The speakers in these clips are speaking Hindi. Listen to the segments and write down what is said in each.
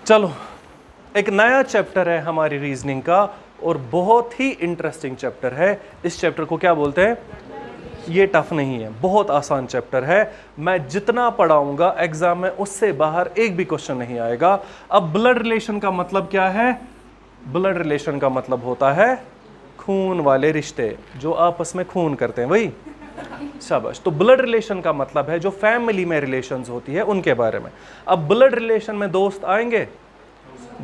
चलो, एक नया चैप्टर है हमारी रीजनिंग का और बहुत ही इंटरेस्टिंग चैप्टर है। इस चैप्टर को क्या बोलते हैं? ये टफ नहीं है, बहुत आसान चैप्टर है। मैं जितना पढ़ाऊंगा एग्जाम में उससे बाहर एक भी क्वेश्चन नहीं आएगा। अब ब्लड रिलेशन का मतलब क्या है? ब्लड रिलेशन का मतलब होता है खून वाले रिश्ते, जो आपस में खून करते हैं, वही। शाबाश। तो ब्लड रिलेशन का मतलब है जो फैमिली में रिलेशंस होती है उनके बारे में। अब ब्लड रिलेशन में दोस्त आएंगे,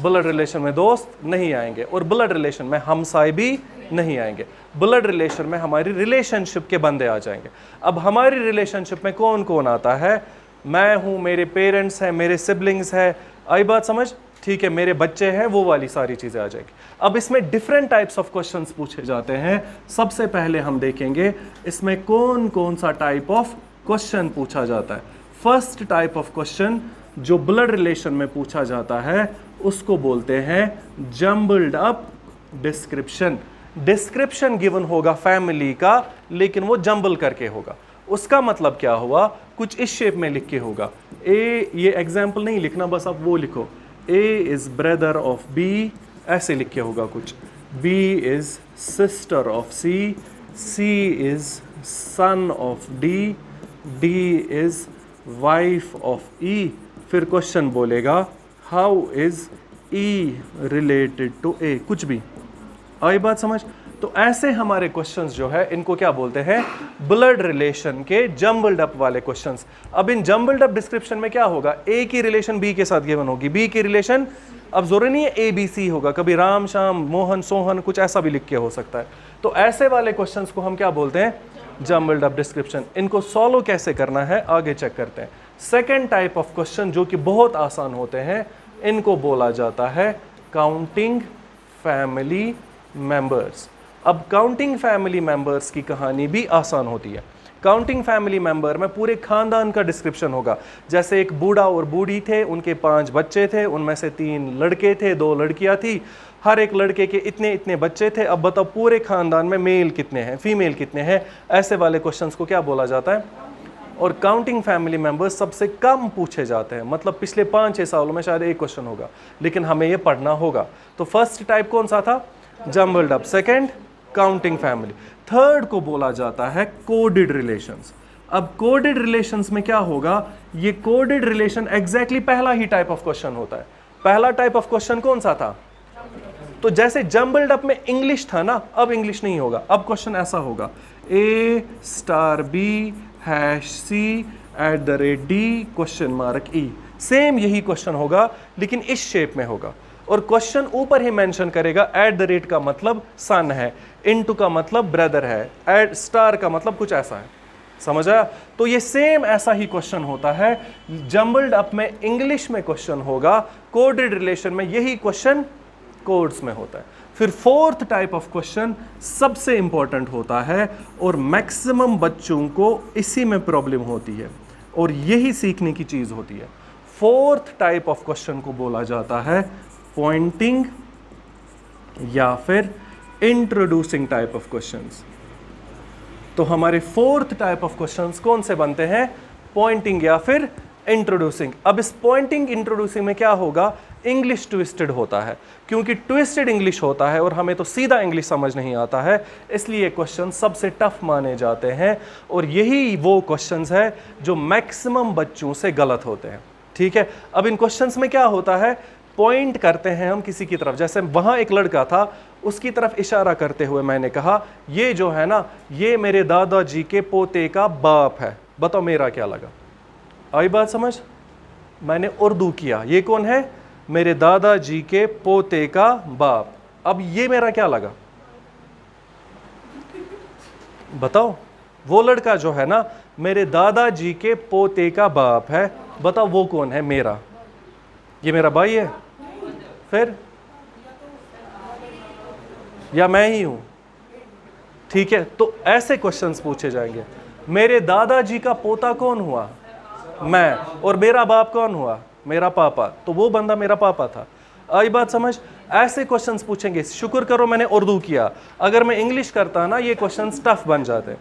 ब्लड रिलेशन में दोस्त नहीं आएंगे, और ब्लड रिलेशन में हमसाए भी नहीं आएंगे। ब्लड रिलेशन में हमारी रिलेशनशिप के बंदे आ जाएंगे। अब हमारी रिलेशनशिप में कौन कौन आता है? मैं हूं, मेरे पेरेंट्स हैं, मेरे सिबलिंग्स हैं। आई बात समझ? ठीक है, मेरे बच्चे हैं, वो वाली सारी चीजें आ जाएंगी। अब इसमें डिफरेंट टाइप्स ऑफ क्वेश्चंस पूछे जाते हैं। सबसे पहले हम देखेंगे इसमें कौन कौन सा टाइप ऑफ क्वेश्चन पूछा जाता है। फर्स्ट टाइप ऑफ क्वेश्चन जो ब्लड रिलेशन में पूछा जाता है उसको बोलते हैं jumbled up description. Description given होगा फैमिली का, लेकिन वो जंबल करके होगा। उसका मतलब क्या हुआ? कुछ इस शेप में लिख के होगा। ए, ये एग्जाम्पल नहीं लिखना, बस आप वो लिखो, A is brother of B, ऐसे लिख के होगा कुछ। B is sister of C, C is son of D, D is wife of E. फिर क्वेश्चन बोलेगा how is E related to A, कुछ भी। आई बात समझ? तो ऐसे हमारे क्वेश्चंस जो है इनको क्या बोलते हैं? ब्लड रिलेशन के जंबल्ड अप वाले क्वेश्चंस। अब इन जंबल्ड अप डिस्क्रिप्शन में क्या होगा? ए की रिलेशन बी के साथ गिवन होगी, बी की रिलेशन, अब जरूरी नहीं है ए बी सी होगा, कभी राम श्याम मोहन सोहन कुछ ऐसा भी लिख के हो सकता है। तो ऐसे वाले क्वेश्चंस को हम क्या बोलते हैं? Jumbled up description. इनको सॉल्व कैसे करना है आगे चेक करते हैं। सेकेंड टाइप ऑफ क्वेश्चन जो कि बहुत आसान होते हैं, इनको बोला जाता है काउंटिंग फैमिली मेंबर्स। अब काउंटिंग फैमिली मेंबर्स की कहानी भी आसान होती है। काउंटिंग फैमिली मेंबर में पूरे खानदान का डिस्क्रिप्शन होगा। जैसे एक बूढ़ा और बूढ़ी थे, उनके 5 बच्चे थे, उनमें से 3 लड़के थे, 2 लड़कियां थी, हर एक लड़के के इतने इतने बच्चे थे। अब बताओ पूरे खानदान में मेल कितने हैं, फीमेल कितने हैं? ऐसे वाले क्वेश्चंस को क्या बोला जाता है? और काउंटिंग फैमिली मेंबर्स सबसे कम पूछे जाते हैं, मतलब पिछले 5-6 सालों में शायद एक क्वेश्चन होगा, लेकिन हमें ये पढ़ना होगा। तो फर्स्ट टाइप कौन सा था? Jumbled up. Second counting family. Third को बोला जाता है कोडेड रिलेशंस। अब कोडेड रिलेशंस में क्या होगा? ये कोडेड रिलेशन एग्जैक्टली पहला ही टाइप ऑफ क्वेश्चन होता है। पहला टाइप ऑफ क्वेश्चन कौन सा था? तो जैसे जंबल्ड अप में इंग्लिश था ना, अब इंग्लिश नहीं होगा। अब क्वेश्चन ऐसा होगा, A star B hash C at the rate D question mark E. Same यही क्वेश्चन होगा, लेकिन इस शेप में होगा। और क्वेश्चन ऊपर ही मेंशन करेगा एट द रेट का मतलब सन है, इनटू का मतलब ब्रदर है, एट स्टार का मतलब कुछ ऐसा है। समझ आया? तो ये सेम ऐसा ही क्वेश्चन होता है। जंबल्ड अप में इंग्लिश में क्वेश्चन होगा, कोडेड रिलेशन में यही क्वेश्चन कोड्स में होता है। फिर फोर्थ टाइप ऑफ क्वेश्चन सबसे इंपॉर्टेंट होता है और मैक्सिमम बच्चों को इसी में प्रॉब्लम होती है और यही सीखने की चीज होती है। फोर्थ टाइप ऑफ क्वेश्चन को बोला जाता है पॉइंटिंग या फिर इंट्रोड्यूसिंग टाइप ऑफ क्वेश्चंस। तो हमारे फोर्थ टाइप ऑफ क्वेश्चंस कौन से बनते हैं? पॉइंटिंग या फिर इंट्रोड्यूसिंग। अब इस पॉइंटिंग इंट्रोड्यूसिंग में क्या होगा? इंग्लिश ट्विस्टेड होता है, क्योंकि ट्विस्टेड इंग्लिश होता है और हमें तो सीधा इंग्लिश समझ नहीं आता है, इसलिए क्वेश्चन सबसे टफ माने जाते हैं। और यही वो क्वेश्चंस है जो मैक्सिमम बच्चों से गलत होते हैं। ठीक है, अब इन क्वेश्चंस में क्या होता है? पॉइंट करते हैं हम किसी की तरफ। जैसे वहां एक लड़का था, उसकी तरफ इशारा करते हुए मैंने कहा ये जो है ना, ये मेरे दादाजी के पोते का बाप है। बताओ मेरा क्या लगा? आई बात समझ? मैंने उर्दू किया, ये कौन है? मेरे दादाजी के पोते का बाप। अब ये मेरा क्या लगा? बताओ। वो लड़का जो है ना, मेरे दादाजी के पोते का बाप है, बताओ वो कौन है? मेरा। ये मेरा भाई है फिर, या मैं ही हूं? ठीक है, तो ऐसे क्वेश्चंस पूछे जाएंगे। मेरे दादाजी का पोता कौन हुआ? मैं। और मेरा बाप कौन हुआ? मेरा पापा। तो वो बंदा मेरा पापा था। आई बात समझ? ऐसे क्वेश्चंस पूछेंगे। शुक्र करो मैंने उर्दू किया, अगर मैं इंग्लिश करता ना ये क्वेश्चंस टफ बन जाते।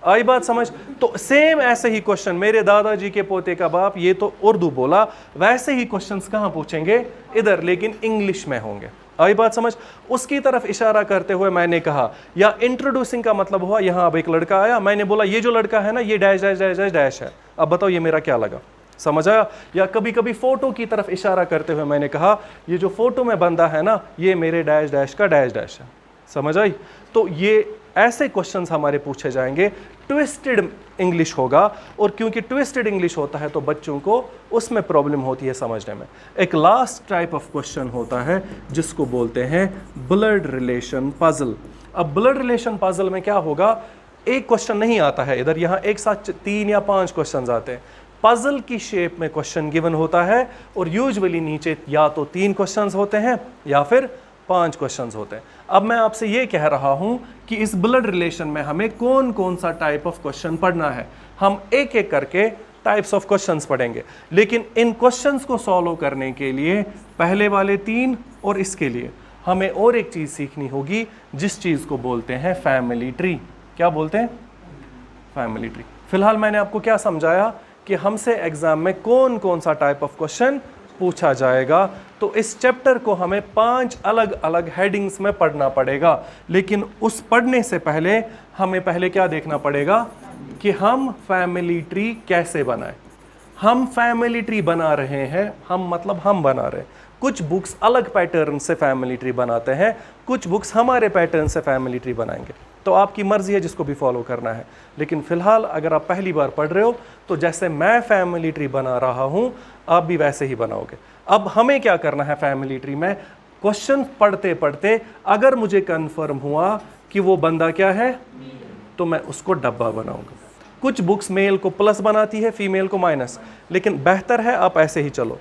आई बात समझ? तो सेम ऐसे ही क्वेश्चन, मेरे दादाजी के पोते का बाप, ये तो उर्दू बोला, वैसे ही क्वेश्चंस कहाँ पूछेंगे? इधर, लेकिन इंग्लिश में होंगे। आई बात समझ? उसकी तरफ इशारा करते हुए मैंने कहा, या इंट्रोड्यूसिंग का मतलब हुआ, यहाँ अब एक लड़का आया, मैंने बोला ये जो लड़का है ना, ये dash dash dash dash dash है, अब बताओ ये मेरा क्या लगा? समझ आया? या कभी कभी फोटो की तरफ इशारा करते हुए मैंने कहा, ये जो फोटो में बंदा है ना, ये मेरे डैश डैश का डैश डैश है। समझ आई? तो ये ऐसे क्वेश्चंस हमारे पूछे जाएंगे, ट्विस्टेड इंग्लिश होगा, और क्योंकि ट्विस्टेड इंग्लिश होता है तो बच्चों को उसमें प्रॉब्लम होती है समझने में। एक लास्ट टाइप ऑफ क्वेश्चन होता है जिसको बोलते हैं ब्लड रिलेशन पजल। अब ब्लड रिलेशन पजल में क्या होगा, एक क्वेश्चन नहीं आता है इधर, यहाँ एक साथ 3 या 5 क्वेश्चन आते हैं। पजल की शेप में क्वेश्चन गिवन होता है, और यूजुअली नीचे या तो 3 क्वेश्चंस होते हैं या फिर 5 क्वेश्चंस होते हैं। अब मैं आपसे ये कह रहा हूं कि इस ब्लड रिलेशन में हमें कौन कौन सा टाइप ऑफ क्वेश्चन पढ़ना है। हम एक एक करके टाइप्स ऑफ क्वेश्चंस पढ़ेंगे, लेकिन इन क्वेश्चंस को सॉल्व करने के लिए पहले वाले 3 और इसके लिए हमें और एक चीज सीखनी होगी, जिस चीज को बोलते हैं फैमिली ट्री। क्या बोलते हैं? Family tree. फिलहाल मैंने आपको क्या समझाया कि हमसे एग्जाम में कौन कौन सा टाइप ऑफ क्वेश्चन पूछा जाएगा। तो इस चैप्टर को हमें 5 अलग अलग हेडिंग्स में पढ़ना पड़ेगा, लेकिन उस पढ़ने से पहले हमें पहले क्या देखना पड़ेगा कि हम फैमिली ट्री कैसे बनाएं। हम फैमिली ट्री बना रहे हैं, हम मतलब हम बना रहे हैं। कुछ बुक्स अलग पैटर्न से फैमिली ट्री बनाते हैं, कुछ बुक्स हमारे पैटर्न से फैमिली ट्री बनाएंगे। तो आपकी मर्जी है जिसको भी फॉलो करना है, लेकिन फिलहाल अगर आप पहली बार पढ़ रहे हो तो जैसे मैं फैमिली ट्री बना रहा हूं आप भी वैसे ही बनाओगे। अब हमें क्या करना है फैमिली ट्री में, क्वेश्चन पढ़ते पढ़ते अगर मुझे कंफर्म हुआ कि वो बंदा क्या है तो मैं उसको डब्बा बनाऊंगा। कुछ बुक्स मेल को प्लस बनाती है, फीमेल को माइनस, लेकिन बेहतर है आप ऐसे ही चलो।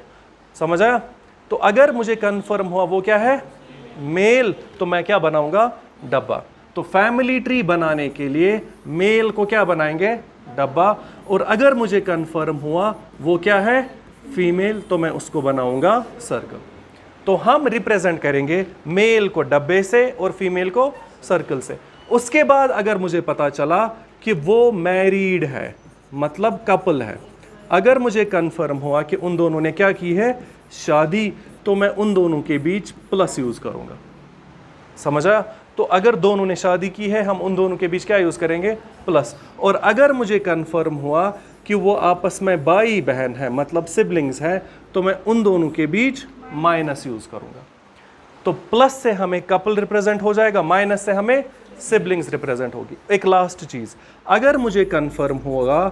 समझ आया? तो अगर मुझे कंफर्म हुआ वो क्या है मेल, तो मैं क्या बनाऊंगा? डब्बा। तो फैमिली ट्री बनाने के लिए मेल को क्या बनाएंगे? डब्बा। और अगर मुझे कंफर्म हुआ वो क्या है फीमेल, तो मैं उसको बनाऊंगा सर्कल। तो हम रिप्रेजेंट करेंगे मेल को डब्बे से और फीमेल को सर्कल से। उसके बाद अगर मुझे पता चला कि वो मैरिड है, मतलब कपल है, अगर मुझे कंफर्म हुआ कि उन दोनों ने क्या की है शादी, तो मैं उन दोनों के बीच प्लस यूज करूंगा। समझा? तो अगर दोनों ने शादी की है हम उन दोनों के बीच क्या यूज करेंगे? प्लस। और अगर मुझे कंफर्म हुआ कि वो आपस में भाई बहन है, मतलब सिबलिंग्स है, तो मैं उन दोनों के बीच माइनस यूज करूंगा। तो प्लस से हमें कपल रिप्रेजेंट हो जाएगा, माइनस से हमें सिबलिंग्स रिप्रेजेंट होगी। एक लास्ट चीज, अगर मुझे कंफर्म होगा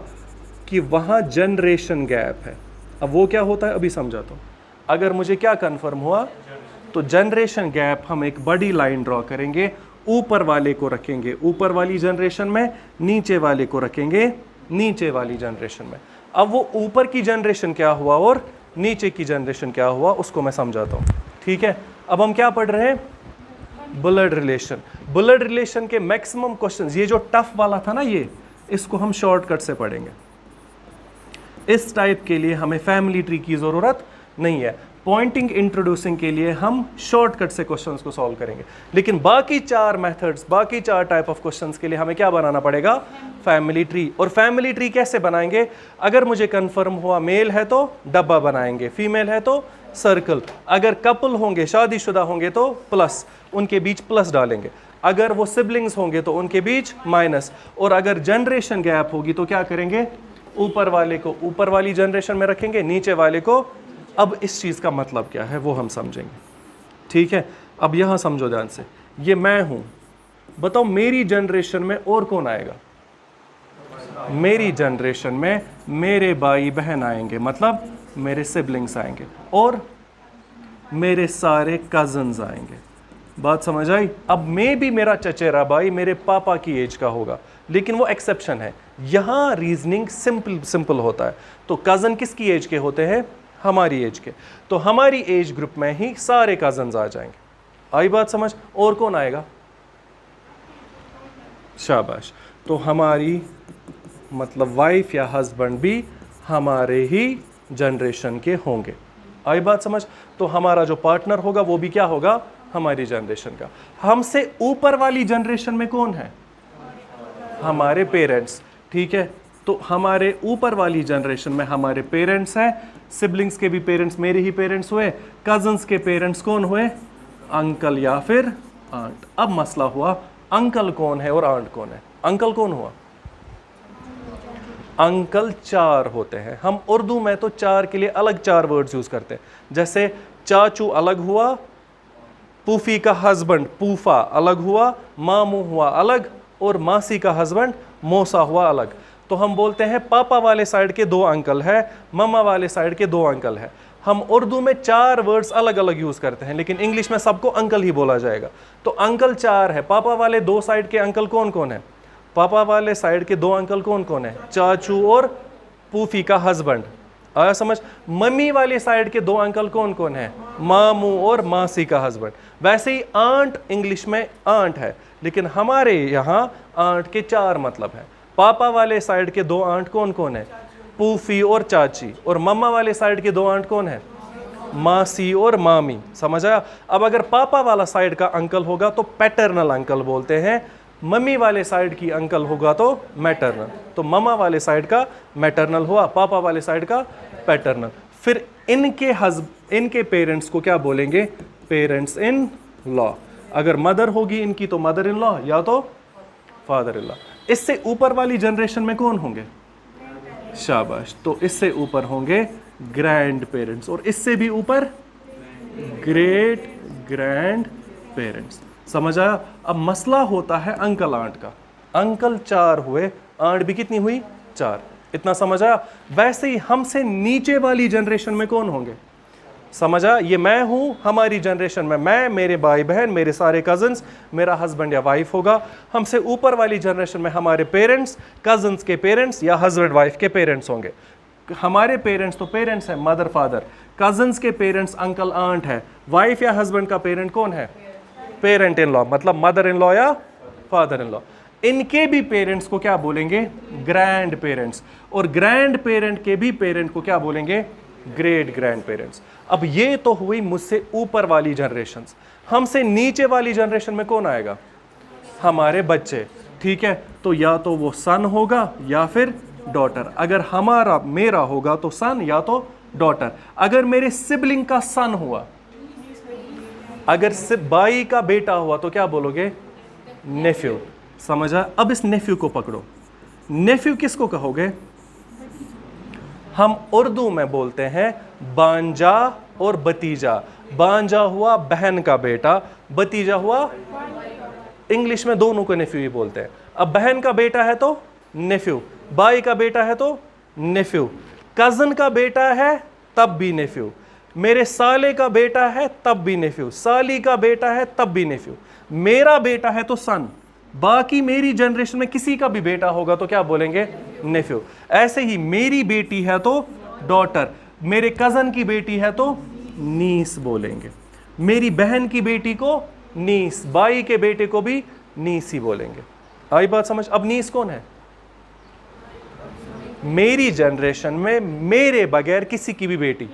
कि वहां जनरेशन गैप है, अब वो क्या होता है अभी समझाता हूं। अगर मुझे क्या कंफर्म हुआ तो जनरेशन गैप, हम एक बड़ी लाइन ड्रॉ करेंगे, ऊपर वाले को रखेंगे ऊपर वाली जनरेशन में, नीचे वाले को रखेंगे नीचे वाली जनरेशन में। अब वो ऊपर की जनरेशन क्या हुआ और नीचे की जनरेशन क्या हुआ उसको मैं समझाता हूं। ठीक है? अब हम क्या पढ़ रहे हैं? Blood relation. ब्लड रिलेशन के मैक्सिमम क्वेश्चंस, ये जो टफ वाला था ना, ये इसको हम शॉर्टकट से पढ़ेंगे। इस टाइप के लिए हमें फैमिली ट्री की जरूरत नहीं है। पॉइंटिंग इंट्रोड्यूसिंग के लिए हम शॉर्टकट से क्वेश्चंस को सॉल्व करेंगे, लेकिन बाकी 4 मेथड्स, बाकी 4 टाइप ऑफ क्वेश्चंस के लिए हमें क्या बनाना पड़ेगा? Family tree. और फैमिली ट्री कैसे बनाएंगे? अगर मुझे कंफर्म हुआ मेल है तो डब्बा बनाएंगे, फीमेल है तो सर्कल, अगर कपल होंगे शादीशुदा होंगे तो प्लस, उनके बीच प्लस डालेंगे, अगर वो सिबलिंग्स होंगे तो उनके बीच माइनस, और अगर जनरेशन गैप होगी तो क्या करेंगे? ऊपर वाले को ऊपर वाली जनरेशन में रखेंगे, नीचे वाले को। अब इस चीज का मतलब क्या है वो हम समझेंगे। ठीक है? अब यहां समझो ध्यान से, ये मैं हूं, बताओ मेरी जनरेशन में और कौन आएगा? मेरी जनरेशन में मेरे भाई बहन आएंगे, मतलब मेरे सिबलिंग्स आएंगे, और मेरे सारे कजन्स आएंगे। बात समझ आई? अब मैं भी मेरा चचेरा भाई मेरे पापा की एज का होगा, लेकिन वो एक्सेप्शन है। यहां रीजनिंग सिंपल होता है। तो कजन किसकी एज के होते हैं? हमारी एज के। तो हमारी एज ग्रुप में ही सारे कजन्स आ जाएंगे। आई बात समझ? और कौन आएगा? शाबाश। तो हमारी मतलब वाइफ या हस्बैंड भी हमारे ही जनरेशन के होंगे। आई बात समझ? तो हमारा जो पार्टनर होगा वो भी क्या होगा? हमारी जनरेशन का। हमसे ऊपर वाली जनरेशन में कौन है? हमारे पेरेंट्स, ठीक है। तो हमारे ऊपर वाली जनरेशन में हमारे पेरेंट्स हैं, सिबलिंग्स के भी पेरेंट्स मेरे ही पेरेंट्स हुए, कजन्स के पेरेंट्स कौन हुए, अंकल या फिर आंट। अब मसला हुआ अंकल कौन है और आंट कौन है। अंकल कौन हुआ, अंकल 4 होते हैं। हम उर्दू में तो 4 के लिए अलग 4 वर्ड्स यूज करते हैं, जैसे चाचू अलग हुआ, पूफी का हस्बैंड पूफा अलग हुआ, मामू हुआ अलग, और मासी का हस्बैंड मौसा हुआ अलग। तो हम बोलते हैं पापा वाले साइड के 2 अंकल है, मम्मा वाले साइड के 2 अंकल है। हम उर्दू में 4 वर्ड्स अलग अलग यूज करते हैं, लेकिन इंग्लिश में सबको अंकल ही बोला जाएगा। तो अंकल 4 है। पापा वाले 2 साइड के अंकल कौन कौन है, पापा वाले साइड के 2 अंकल कौन कौन है, चाचू और पूफी का हस्बैंड। आया समझ। मम्मी वाले साइड के 2 अंकल कौन कौन है, मामू और मासी का हस्बैंड। वैसे ही आंट इंग्लिश में आंट है, लेकिन हमारे यहाँ आंट के 4 मतलब है। पापा वाले साइड के 2 आंट कौन कौन है, पूफी और चाची, और मम्मा वाले साइड के 2 आंट कौन है, मासी और मामी। समझ आया। अब अगर पापा वाला साइड का अंकल होगा तो पैटर्नल अंकल बोलते हैं, मम्मी वाले साइड की अंकल होगा तो मैटरनल। तो मम्मा वाले साइड का मैटरनल हुआ, पापा वाले साइड का पैटर्नल। फिर इनके पेरेंट्स को क्या बोलेंगे, पेरेंट्स इन लॉ। अगर मदर होगी इनकी तो मदर इन लॉ या तो फादर इन लॉ। इससे ऊपर वाली जनरेशन में कौन होंगे, शाबाश, तो इससे ऊपर होंगे ग्रैंड पेरेंट्स, और इससे भी ऊपर ग्रेट ग्रैंड पेरेंट्स। समझ आया। अब मसला होता है अंकल आंट का। अंकल 4 हुए, आंट भी कितनी हुई, 4। इतना समझ आया। वैसे ही हमसे नीचे वाली जनरेशन में कौन होंगे, समझ आया। ये मैं हूं, हमारी जनरेशन में मैं, मेरे भाई बहन, मेरे सारे कजन्स, मेरा हस्बैंड या वाइफ होगा। हमसे ऊपर वाली जनरेशन में हमारे पेरेंट्स, कजन्स के पेरेंट्स या हस्बैंड वाइफ के पेरेंट्स होंगे। हमारे पेरेंट्स तो पेरेंट्स हैं, मदर फादर। कजन्स के पेरेंट्स अंकल आंट है। वाइफ या हस्बैंड का पेरेंट कौन है, पेरेंट इन लॉ, मतलब मदर इन लॉ या फादर इन लॉ। इनके भी पेरेंट्स को क्या बोलेंगे, ग्रैंड पेरेंट्स, और ग्रैंड पेरेंट के भी पेरेंट को क्या बोलेंगे, ग्रेट ग्रैंड पेरेंट्स। अब ये तो हुई मुझसे ऊपर वाली जनरेशन। हमसे नीचे वाली जनरेशन में कौन आएगा, हमारे बच्चे, ठीक है। तो या तो वो सन होगा या फिर डॉटर। अगर मेरा होगा तो सन या तो डॉटर। अगर मेरे सिबलिंग का सन हुआ, अगर भाई का बेटा हुआ तो क्या बोलोगे, नेफ्यू। समझा। अब इस नेफ्यू को पकड़ो। नेफ्यू किसको कहोगे, हम उर्दू में बोलते हैं बांजा और भतीजा। बांजा हुआ बहन का बेटा, भतीजा हुआ, इंग्लिश में दोनों को नेफ्यू ही बोलते हैं। अब बहन का बेटा है तो नेफ्यू, भाई का बेटा है तो नेफ्यू, कजन का बेटा है तब भी नेफ्यू, मेरे साले का बेटा है तब भी नेफ्यू, साली का बेटा है तब भी नेफ्यू, मेरा बेटा है तो सन। बाकी मेरी जनरेशन में किसी का भी बेटा होगा तो क्या बोलेंगे, नेफ्यू। ऐसे ही मेरी बेटी है तो डॉटर, मेरे कजन की बेटी है तो नीस बोलेंगे, मेरी बहन की बेटी को नीस, भाई के बेटे को भी नीस ही बोलेंगे। आई बात समझ। अब नीस कौन है, मेरी जनरेशन में मेरे बगैर किसी की भी बेटी,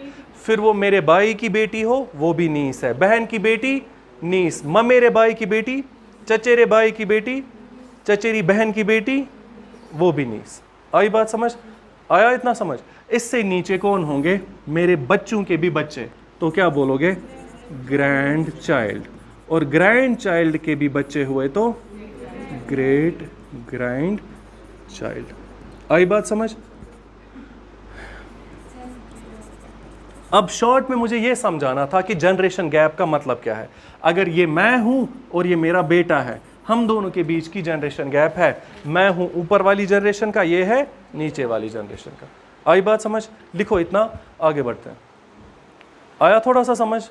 फिर वो मेरे भाई की बेटी हो वो भी नीस है, बहन की बेटी नीस, मेरे भाई की बेटी, चचेरे भाई की बेटी, चचेरी बहन की बेटी, वो भी नीस। आई बात समझ, आया इतना समझ। इससे नीचे कौन होंगे, मेरे बच्चों के भी बच्चे, तो क्या बोलोगे, ग्रैंड चाइल्ड, और ग्रैंड चाइल्ड के भी बच्चे हुए तो ग्रेट ग्रैंड चाइल्ड। आई बात समझ। अब शॉर्ट में मुझे यह समझाना था कि जनरेशन गैप का मतलब क्या है। अगर ये मैं हूं और ये मेरा बेटा है, हम दोनों के बीच की जनरेशन गैप है। मैं हूं ऊपर वाली जनरेशन का, ये है नीचे वाली जनरेशन का। आई बात समझ। लिखो इतना, आगे बढ़ते हैं। आया थोड़ा सा समझ।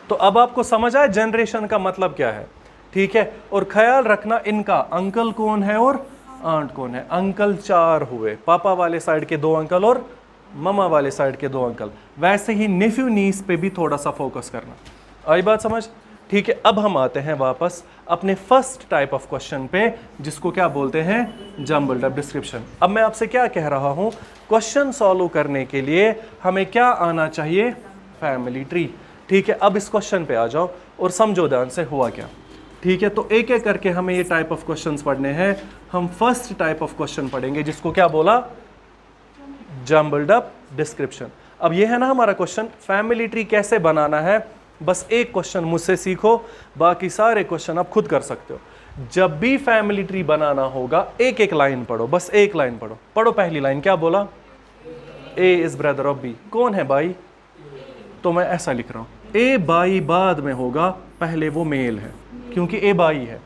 तो अब आपको समझ आया जनरेशन का मतलब क्या है, ठीक है। और ख्याल रखना इनका अंकल कौन है और आंट कौन है। अंकल 4 हुए, पापा वाले साइड के 2 अंकल और ममा वाले साइड के 2 अंकल। वैसे ही नेफ्यू नीस पे भी थोड़ा सा फोकस करना। आई बात समझ, ठीक है। अब हम आते हैं वापस अपने फर्स्ट टाइप ऑफ क्वेश्चन पे, जिसको क्या बोलते हैं, जम्बल्ड अप डिस्क्रिप्शन। अब मैं आपसे क्या कह रहा हूं, क्वेश्चन सॉल्व करने के लिए हमें क्या आना चाहिए, फैमिली ट्री, ठीक है। अब इस क्वेश्चन पे आ जाओ और समझो ध्यान से हुआ क्या, ठीक है, तो एक एक करके हमें ये टाइप ऑफ क्वेश्चंस पढ़ने हैं। हम फर्स्ट टाइप ऑफ क्वेश्चन पढ़ेंगे जिसको क्या बोला, जम्बल्ड अप डिस्क्रिप्शन। अब ये है ना हमारा क्वेश्चन, फैमिली ट्री कैसे बनाना है। बस एक क्वेश्चन मुझसे सीखो, बाकी सारे क्वेश्चन आप खुद कर सकते हो। जब भी फैमिली ट्री बनाना होगा एक एक लाइन पढ़ो, बस एक लाइन पढ़ो। पढ़ो पहली लाइन, क्या बोला, ए इज ब्रदर ऑफ बी। कौन है बाई, तो मैं ऐसा लिख रहा हूं, ए बाई बाद में होगा, पहले वो मेल है क्योंकि ए बाई है,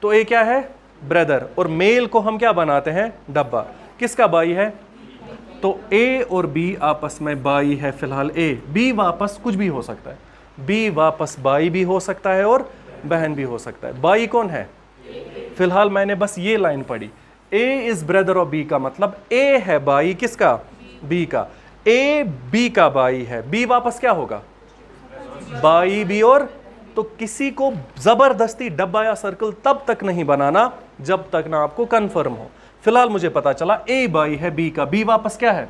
तो ए क्या है, ब्रदर, और मेल को हम क्या बनाते हैं, डब्बा। किसका बाई है, तो ए और बी आपस में बाई है फिलहाल ए, बी वापस कुछ भी हो सकता है, बी वापस बाई भी हो सकता है और बहन भी हो सकता है। बाई कौन है, फिलहाल मैंने बस ये लाइन पढ़ी, ए इज ब्रदर ऑफ बी का मतलब ए है बाई किसका, बी का, ए बी का बाई है, बी वापस क्या होगा, बाई बी। और तो किसी को जबरदस्ती डब्बा या सर्कल तब तक नहीं बनाना जब तक ना आपको कंफर्म हो। फिलहाल मुझे पता चला ए बाई है बी का, बी वापस क्या है,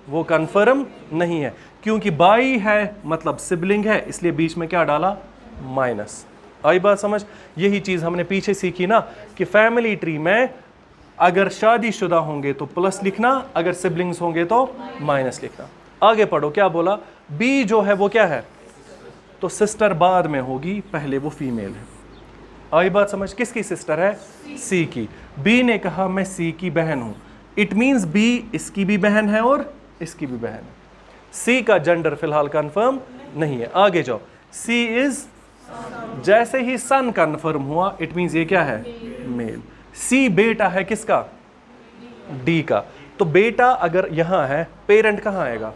वो कंफर्म नहीं है, क्योंकि बाई है मतलब सिबलिंग है, इसलिए बीच में क्या डाला, माइनस। आई बात समझ। यही चीज हमने पीछे सीखी ना कि फैमिली ट्री में अगर शादीशुदा होंगे तो प्लस लिखना, अगर सिबलिंग्स होंगे तो माइनस लिखना। आगे पढ़ो, क्या बोला, बी जो है वो क्या है, तो सिस्टर बाद में होगी, पहले वो फीमेल है। आई बात समझ। किसकी सिस्टर है, सी की। बी ने कहा मैं सी की बहन हूं, इट मींस बी इसकी भी बहन है और इसकी भी बहन है। सी का जेंडर फिलहाल कंफर्म नहीं है। आगे जाओ, सी इज, जैसे ही सन कंफर्म हुआ इट मींस ये क्या है, मेल। सी बेटा है किसका, डी का, तो बेटा अगर यहां है, पेरेंट कहां आएगा।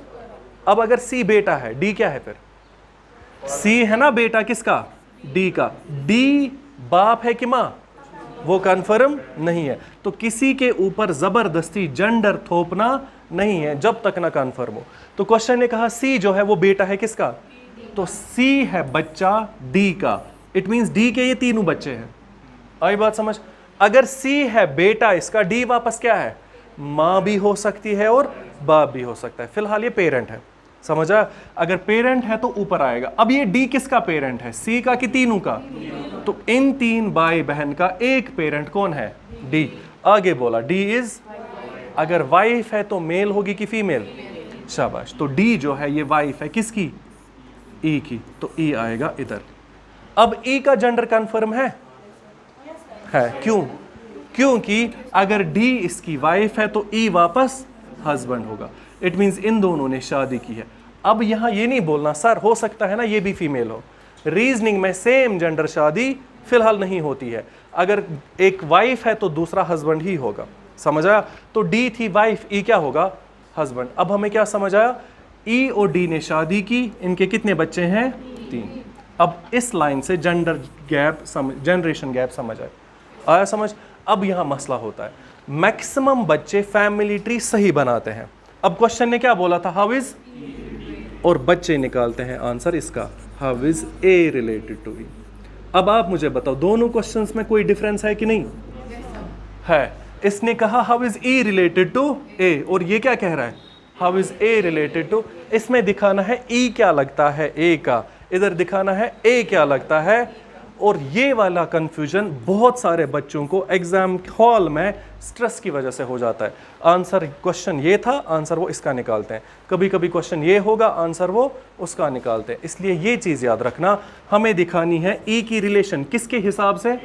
अब अगर सी बेटा है, डी क्या है फिर, सी है ना बेटा किसका, डी का, डी बाप है कि मां, वो कंफर्म नहीं है। तो किसी के ऊपर जबरदस्ती जेंडर थोपना नहीं है जब तक ना कंफर्म हो। तो क्वेश्चन ने कहा सी जो है वो बेटा है किसका, तो सी है बच्चा डी का, इट मींस डी के ये तीनों बच्चे हैं। आई बात समझ। अगर सी है बेटा इसका, डी वापस क्या है, मां भी हो सकती है और बाप भी हो सकता है। फिलहाल ये पेरेंट है, समझा। अगर पेरेंट है तो ऊपर आएगा। अब ये डी किसका पेरेंट है, सी का कि तीनों का, तो इन तीन भाई बहन का एक पेरेंट कौन है, डी। आगे बोला डी इज, अगर वाइफ है तो मेल होगी कि फीमेल, शाबाश। तो डी जो है ये वाइफ है किसकी, ई की, तो ई आएगा इधर। अब ई का जेंडर कंफर्म है क्यों, क्योंकि अगर डी इसकी वाइफ है तो ई वापस हस्बैंड होगा, इट मींस इन दोनों ने शादी की है। अब यहां ये नहीं बोलना सर हो सकता है ना ये भी फीमेल हो, रीजनिंग में सेम जेंडर शादी फिलहाल नहीं होती है। अगर एक वाइफ है तो दूसरा हस्बैंड ही होगा, समझ आया। तो डी थी वाइफ, ई क्या होगा, हस्बैंड। अब हमें क्या समझ आया, ई और डी ने शादी की, इनके कितने बच्चे हैं, 3। अब इस लाइन से जेंडर गैप जनरेशन गैप समझ आया समझ। अब यहां मसला होता है, मैक्सिमम बच्चे फैमिली ट्री सही बनाते हैं। अब क्वेश्चन ने क्या बोला था, हाउ इज, और बच्चे निकालते हैं आंसर इसका, how is A related to E. अब आप मुझे बताओ दोनों क्वेश्चंस में कोई डिफरेंस है कि नहीं है। इसने कहा how is E related to A, और ये क्या कह रहा है, how is A related to. इसमें दिखाना है ई क्या लगता है ए का, इधर दिखाना है ए क्या लगता है। और ये वाला कंफ्यूजन बहुत सारे बच्चों को एग्जाम हॉल में स्ट्रेस की वजह से हो जाता है। आंसर क्वेश्चन ये था, आंसर वो इसका निकालते हैं, कभी कभी क्वेश्चन ये होगा, आंसर वो उसका निकालते हैं। इसलिए ये चीज़ याद रखना, हमें दिखानी है ई की रिलेशन किसके हिसाब से,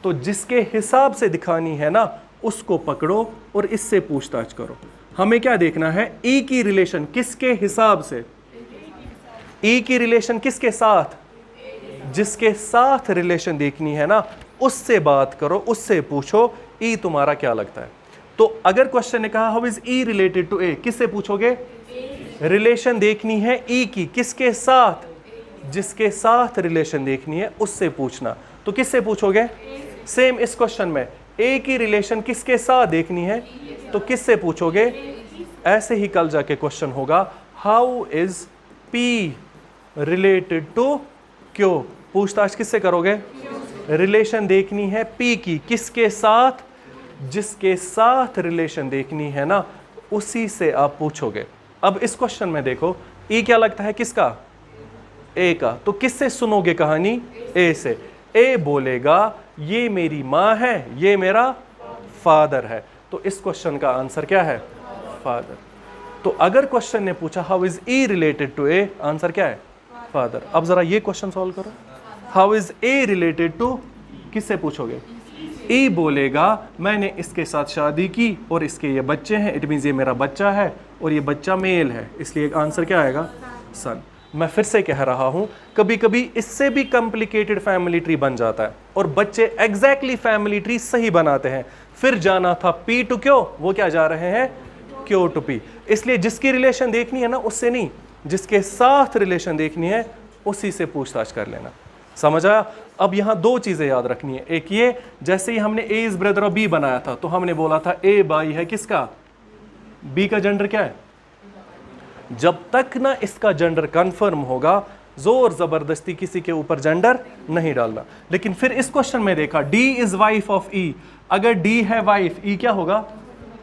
तो जिसके हिसाब से दिखानी है ना उसको पकड़ो और इससे पूछताछ करो। हमें क्या देखना है, ई की रिलेशन किसके हिसाब से, ई की रिलेशन किसके साथ, जिसके साथ रिलेशन देखनी है ना उससे बात करो, उससे पूछो ई तुम्हारा क्या लगता है। तो अगर क्वेश्चन ने कहा how is E related to A, किससे पूछोगे, रिलेशन देखनी है ई की किसके साथ, जिसके साथ रिलेशन देखनी है उससे पूछना, तो किससे पूछोगे। सेम इस क्वेश्चन में ए की रिलेशन किसके साथ देखनी है तो किससे पूछोगे। ऐसे ही कल जाके क्वेश्चन होगा how is P related to Q, पूछताछ किससे करोगे, रिलेशन देखनी है पी की किसके साथ, जिसके साथ रिलेशन देखनी है ना उसी से आप पूछोगे। अब इस क्वेश्चन में देखो ई क्या लगता है किसका, ए का, तो किससे सुनोगे कहानी, ए से। ए बोलेगा ये मेरी माँ है, ये मेरा फादर है। तो इस क्वेश्चन का आंसर क्या है? फादर। तो अगर क्वेश्चन ने पूछा how is E related to A, answer क्या है? फादर। अब जरा ये क्वेश्चन सॉल्व करो, how is A related to, किससे पूछोगे? ई बोलेगा मैंने इसके साथ शादी की और इसके ये बच्चे हैं, इट मीन्स ये मेरा बच्चा है और ये बच्चा मेल है, इसलिए आंसर क्या आएगा? सन। मैं फिर से कह रहा हूं, कभी कभी इससे भी कॉम्प्लिकेटेड फैमिली ट्री बन जाता है और बच्चे एग्जैक्टली फैमिली ट्री सही बनाते हैं। फिर जाना था पी टू क्यू, वो क्या जा रहे हैं? Q to P. इसलिए जिसकी रिलेशन देखनी है ना उससे नहीं, जिसके साथ रिलेशन देखनी है उसी से पूछताछ कर लेना। समझ आया? अब यहां दो चीजें याद रखनी है। एक ये, जैसे ही हमने ए इज ब्रदर ऑफ बी बनाया था तो हमने बोला था ए भाई है किसका? बी का जेंडर क्या है? जब तक ना इसका जेंडर कंफर्म होगा जोर जबरदस्ती किसी के ऊपर जेंडर नहीं डालना। लेकिन फिर इस क्वेश्चन में देखा डी इज वाइफ ऑफ ई, अगर डी है वाइफ, ई क्या होगा?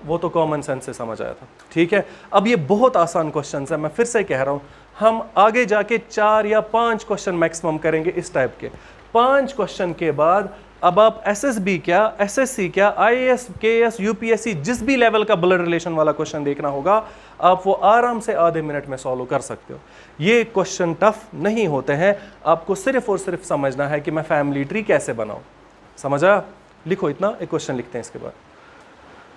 वो तो कॉमन सेंस से समझ आया था। ठीक है, अब ये बहुत आसान क्वेश्चन है, मैं फिर से कह रहा हूं, हम आगे जाके 4 या 5 क्वेश्चन मैक्सिमम करेंगे इस टाइप के। 5 क्वेश्चन के बाद अब आप एसएसबी क्या, एसएससी क्या, आईएएस, केएस, यूपीएससी, जिस भी लेवल का ब्लड रिलेशन वाला क्वेश्चन देखना होगा आप वो आराम से आधे मिनट में सॉल्व कर सकते हो। ये क्वेश्चन टफ नहीं होते हैं, आपको सिर्फ और सिर्फ समझना है कि मैं फैमिली ट्री कैसे बनाऊं। समझा? लिखो इतना, एक क्वेश्चन लिखते हैं इसके बाद।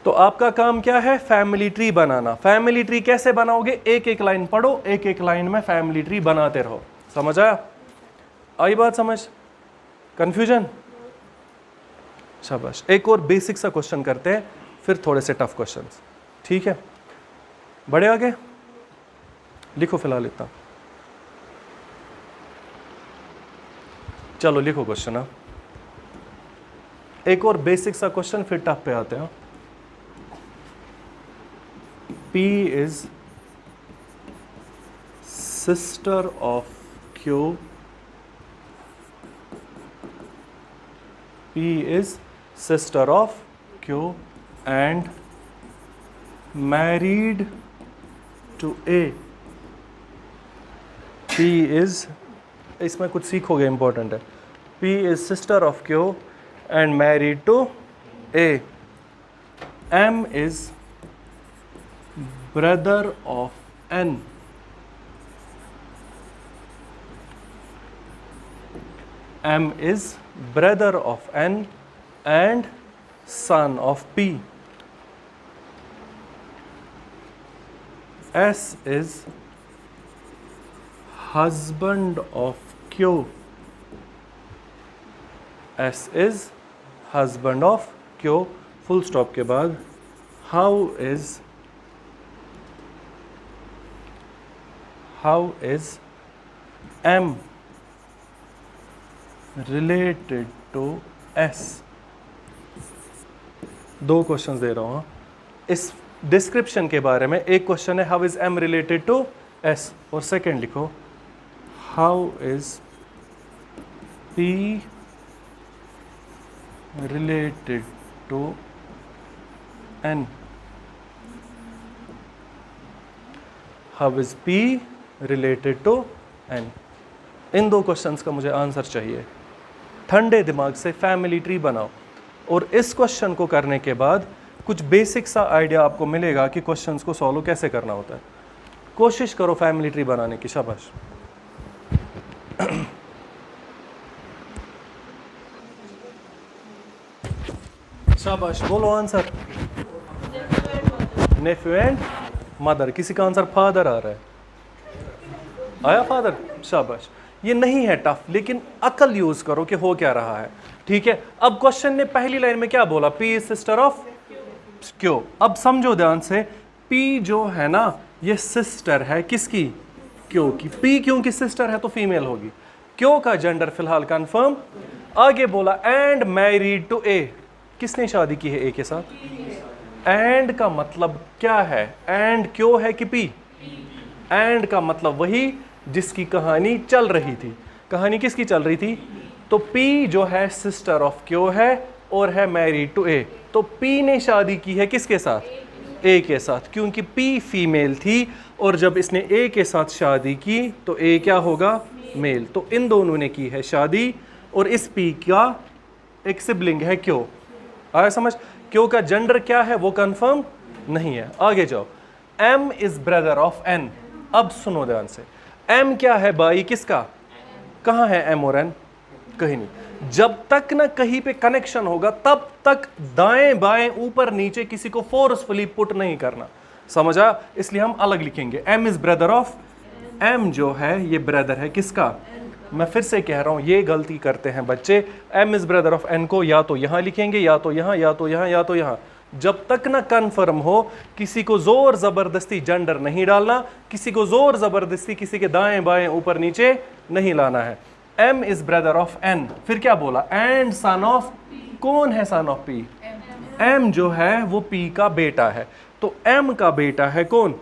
तो आपका काम क्या है? फैमिली ट्री बनाना। फैमिली ट्री कैसे बनाओगे? एक एक लाइन पढ़ो, एक एक लाइन में फैमिली ट्री बनाते रहो। समझ आया? आई बात समझ? कंफ्यूजन? शाबाश। एक और बेसिक सा क्वेश्चन करते हैं, फिर थोड़े से टफ क्वेश्चंस। ठीक है, बढ़े आगे? लिखो फिलहाल इतना। चलो लिखो क्वेश्चन। हाँ, एक और बेसिक सा क्वेश्चन, फिर टफ पे आते हैं। P is sister of Q. P is sister of Q and married to A. P is, इसमें कुछ सीखोगे, इंपॉर्टेंट है। P is sister of Q and married to A. M is brother of N. M is brother of N and son of P. S is husband of Q. S is husband of Q. Full stop के बाद how is M related to S? दो क्वेश्चंस दे रहा हूं इस डिस्क्रिप्शन के बारे में। एक क्वेश्चन है how is M related to S, और सेकंड लिखो how is P related to N। How is P related to N? इन दो क्वेश्चंस का मुझे आंसर चाहिए। ठंडे दिमाग से फैमिली ट्री बनाओ, और इस क्वेश्चन को करने के बाद कुछ बेसिक सा आइडिया आपको मिलेगा कि क्वेश्चंस को सॉल्व कैसे करना होता है। कोशिश करो फैमिली ट्री बनाने की। शाबाश। शाबाश, बोलो आंसर। Neiphiu and mother. किसी का आंसर फादर आ रहा है? आया फादर? शाबाश। ये नहीं है टफ, लेकिन अकल यूज करो कि हो क्या रहा है। ठीक है, अब क्वेश्चन ने पहली लाइन में क्या बोला? P is sister of Q। अब समझो ध्यान से, P जो है ना ये सिस्टर है किसकी? Q की। P क्यों की सिस्टर है तो फीमेल होगी। Q का जेंडर फिलहाल कंफर्म। आगे बोला एंड मैरिड टू A। किसने शादी की है A के साथ? एंड का मतलब क्या है? एंड Q है कि P? एंड का मतलब वही जिसकी कहानी चल रही थी। कहानी किसकी चल रही थी? तो P जो है सिस्टर ऑफ Q है और है मैरिड टू A। तो P ने शादी की है किसके साथ? A के साथ, क्योंकि P फीमेल थी और जब इसने A के साथ शादी की तो A क्या होगा? मेल। तो इन दोनों ने की है शादी और इस पी का एक सिबलिंग है क्यू। आया समझ? क्यू का जेंडर क्या है वो कंफर्म नहीं है। आगे जाओ, M is brother of N. अब सुनो ध्यान से, एम क्या है भाई किसका? कहां है एम और एन? कहीं नहीं। जब तक ना कहीं पे कनेक्शन होगा तब तक दाएं बाएं ऊपर नीचे किसी को फोर्सफुली पुट नहीं करना, समझा? इसलिए हम अलग लिखेंगे, M is brother of, M जो है ये ब्रदर है किसका? मैं फिर से कह रहा हूं, ये गलती करते हैं बच्चे, M is brother of N को या तो यहां लिखेंगे या तो यहां या तो यहां या तो यहां। जब तक ना कन्फर्म हो, किसी को जोर जबरदस्ती जेंडर नहीं डालना, किसी को जोर जबरदस्ती किसी के दाएं बाएं ऊपर नीचे नहीं लाना है। M is brother of N, फिर क्या बोला? एंड सन ऑफ, कौन है सन ऑफ पी? एम जो है वो पी का बेटा है, तो एम का बेटा है कौन?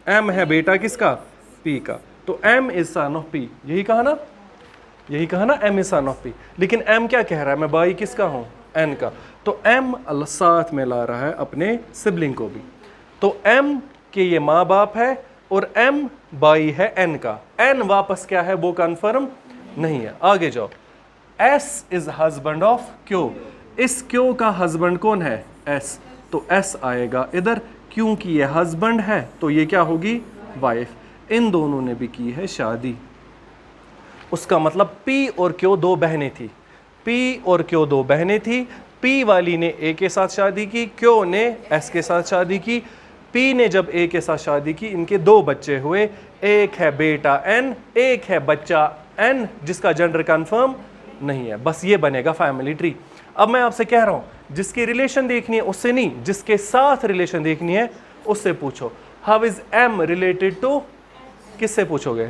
एम है बेटा किसका? पी का। तो M is son of P, यही कहा ना, यही कहा ना, M is son of P. लेकिन एम क्या कह रहा है? मैं भाई किसका हूं? एन का। तो एम साथ में ला रहा है अपने सिबलिंग को भी। तो एम के ये माँ बाप है और एम भाई है एन का। एन वापस क्या है वो कंफर्म नहीं है। आगे जाओ, S is husband of Q. इस क्यू का हस्बैंड कौन है? एस। तो एस आएगा इधर, क्योंकि ये हस्बैंड है तो ये क्या होगी? वाइफ। इन दोनों ने भी की है शादी। उसका मतलब पी और क्यू दो बहनें थी, पी और क्यू दो बहनें थी। पी वाली ने ए के साथ शादी की, क्यू ने एस के साथ शादी की। पी ने जब ए के साथ शादी की, इनके दो बच्चे हुए, एक है बेटा एन, एक है बच्चा एन, जिसका जेंडर कंफर्म नहीं है। बस ये बनेगा फैमिली ट्री। अब मैं आपसे कह रहा हूं, जिसकी रिलेशन देखनी है उससे नहीं, जिसके साथ रिलेशन देखनी है उससे पूछो। How is M related to, किससे पूछोगे?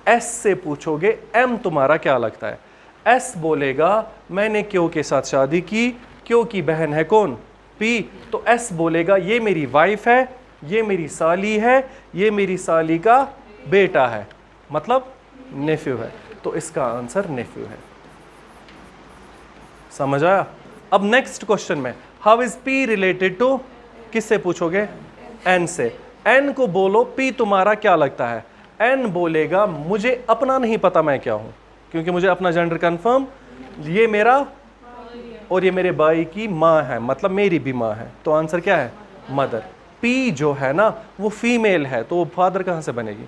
एस से पूछोगे, एम तुम्हारा क्या लगता है? एस बोलेगा मैंने क्यू के साथ शादी की, क्यू की बहन है कौन? पी। तो एस बोलेगा ये मेरी वाइफ है, ये मेरी साली है, ये मेरी साली का बेटा है, मतलब नेफ्यू है। तो इसका आंसर नेफ्यू है। समझ आया? अब नेक्स्ट क्वेश्चन में, how is P related to, किससे पूछोगे? एन से। एन को बोलो पी तुम्हारा क्या लगता है? एन बोलेगा मुझे अपना नहीं पता मैं क्या हूं, क्योंकि मुझे अपना जेंडर कंफर्म, ये मेरा और ये मेरे भाई की माँ है, मतलब मेरी भी माँ है। तो आंसर क्या है? मदर। पी जो है ना वो फीमेल है, तो वो फादर कहाँ से बनेगी?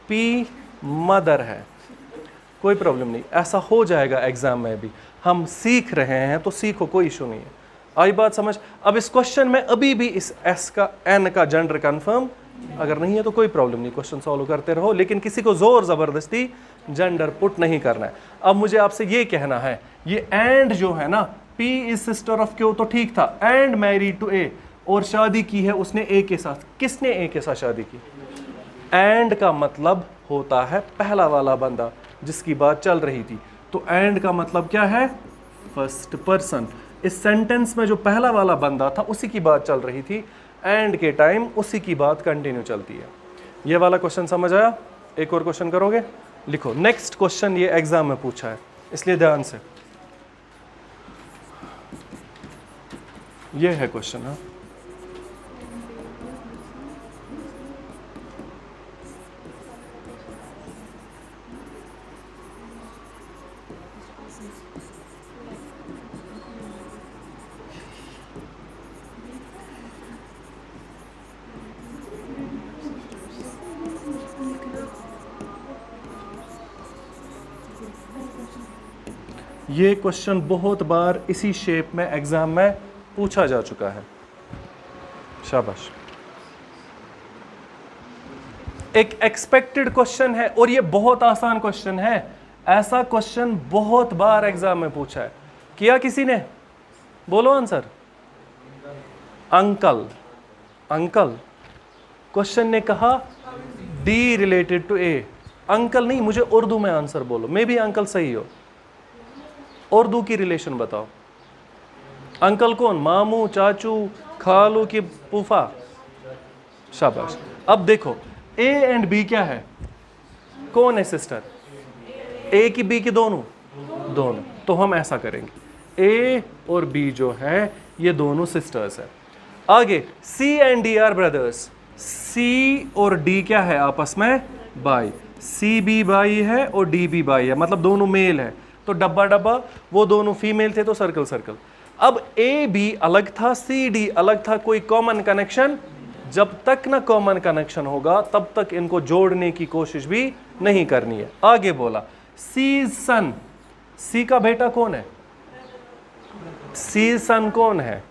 पी मदर है। कोई प्रॉब्लम नहीं, ऐसा हो जाएगा एग्जाम में भी। हम सीख रहे हैं तो सीखो, कोई इशू नहीं है। आई बात समझ? अब इस क्वेश्चन में अभी भी इस एस का, एन का जेंडर कंफर्म अगर नहीं है तो कोई प्रॉब्लम नहीं, क्वेश्चन सॉल्व करते रहो, लेकिन किसी को जोर जबरदस्ती जेंडर पुट नहीं करना है। अब मुझे आपसे ये कहना है, ये एंड जो है ना, P is sister of Q तो ठीक था, एंड मैरिड टू ए, और शादी की है उसने ए के साथ। किसने ए के साथ शादी की? एंड का मतलब होता है पहला वाला बंदा जिसकी बात चल रही थी। तो एंड का मतलब क्या है? First person. इस सेंटेंस में जो पहला वाला बंदा था उसी की बात चल रही थी, एंड के टाइम उसी की बात कंटिन्यू चलती है। ये वाला क्वेश्चन समझ आया? एक और क्वेश्चन करोगे? लिखो। नेक्स्ट क्वेश्चन ये एग्जाम में पूछा है, इसलिए ध्यान से, ये है क्वेश्चन। हाँ, ये क्वेश्चन बहुत बार इसी शेप में एग्जाम में पूछा जा चुका है। शाबाश। एक एक्सपेक्टेड क्वेश्चन है और ये बहुत आसान क्वेश्चन है। ऐसा क्वेश्चन बहुत बार एग्जाम में पूछा है। किया किसी ने? बोलो आंसर। अंकल। अंकल। क्वेश्चन ने कहा D related to A. Uncle नहीं, मुझे उर्दू में आंसर बोलो। मे भी अंकल सही हो। उर्दू की रिलेशन बताओ। अंकल कौन? मामू, चाचू, खालू की फूफा? शाबाश। अब देखो, ए एंड बी क्या है? कौन है सिस्टर? ए की बी की दोनों? दोनों। तो हम ऐसा करेंगे, ए और बी जो है ये दोनों सिस्टर्स है। आगे सी एंड डी आर ब्रदर्स। सी और डी क्या है आपस में? भाई। सी भी भाई है और डी भी भाई है, मतलब दोनों मेल है। तो डब्बा डब्बा, वो दोनों फीमेल थे तो सर्कल सर्कल। अब ए बी अलग था, सी डी अलग था, कोई कॉमन कनेक्शन? जब तक ना कॉमन कनेक्शन होगा तब तक इनको जोड़ने की कोशिश भी नहीं करनी है। आगे बोला सी सन, सी का बेटा कौन है? सी सन कौन है?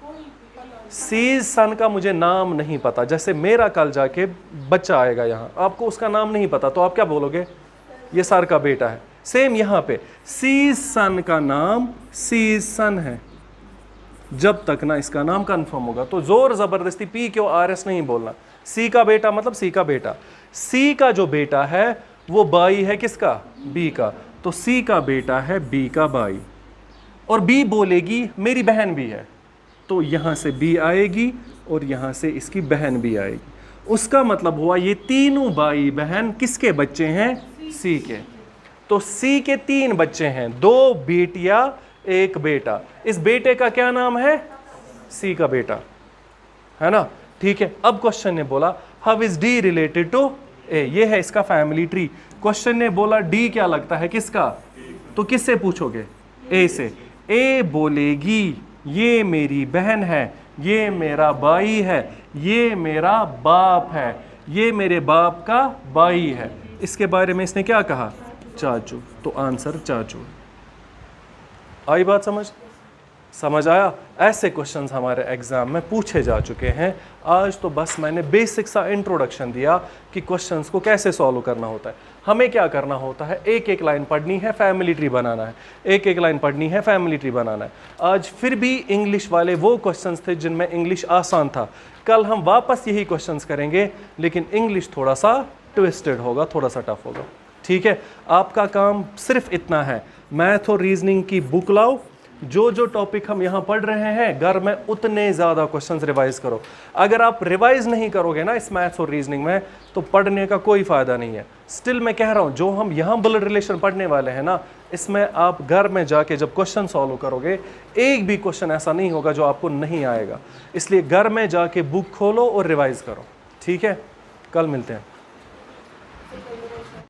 सी सन का मुझे नाम नहीं पता। जैसे मेरा कल जाके बच्चा आएगा यहाँ, आपको उसका नाम नहीं पता तो आप क्या बोलोगे? ये सर का बेटा है। सेम यहाँ पे सी सन का नाम सी सन है, जब तक ना इसका नाम कंफर्म होगा। तो जोर जबरदस्ती पी क्यू आर एस नहीं बोलना। सी का बेटा मतलब सी का बेटा। सी का जो बेटा है वो बाई है किसका? बी का। तो सी का बेटा है बी का बाई, और बी बोलेगी मेरी बहन भी है, तो यहां से बी आएगी और यहां से इसकी बहन भी आएगी। उसका मतलब हुआ ये तीनों भाई बहन किसके बच्चे हैं? सी के। तो सी के 3 बच्चे हैं, 2 बेटियां 1 बेटा। इस बेटे का क्या नाम है? सी का बेटा, है ना? ठीक है। अब क्वेश्चन ने बोला how is D related to A, ये है इसका फैमिली ट्री। क्वेश्चन ने बोला डी क्या लगता है किसका? तो किससे पूछोगे? ए से। ए बोलेगी ये मेरी बहन है, ये मेरा भाई है, ये मेरा बाप है, ये मेरे बाप का भाई है। इसके बारे में इसने क्या कहा? चाचू। तो आंसर चाचू। आई बात समझ आया? ऐसे क्वेश्चंस हमारे एग्जाम में पूछे जा चुके हैं। आज तो बस मैंने बेसिक सा इंट्रोडक्शन दिया कि क्वेश्चंस को कैसे सॉल्व करना होता है। हमें क्या करना होता है? एक एक लाइन पढ़नी है, फैमिली ट्री बनाना है। एक एक लाइन पढ़नी है, फैमिली ट्री बनाना है। आज फिर भी इंग्लिश वाले वो क्वेश्चंस थे जिनमें इंग्लिश आसान था। कल हम वापस यही क्वेश्चंस करेंगे, लेकिन इंग्लिश थोड़ा सा ट्विस्टेड होगा, थोड़ा सा टफ होगा। ठीक है? आपका काम सिर्फ इतना है, मैथ और रीजनिंग की बुक लाओ, जो जो टॉपिक हम यहाँ पढ़ रहे हैं घर में उतने ज़्यादा क्वेश्चंस रिवाइज करो। अगर आप रिवाइज नहीं करोगे ना इस मैथ्स और रीजनिंग में, तो पढ़ने का कोई फ़ायदा नहीं है। स्टिल मैं कह रहा हूँ, जो हम यहाँ ब्लड रिलेशन पढ़ने वाले हैं ना, इसमें आप घर में जाके जब क्वेश्चन सॉल्व करोगे, एक भी क्वेश्चन ऐसा नहीं होगा जो आपको नहीं आएगा। इसलिए घर में जाके बुक खोलो और रिवाइज करो। ठीक है? कल मिलते हैं।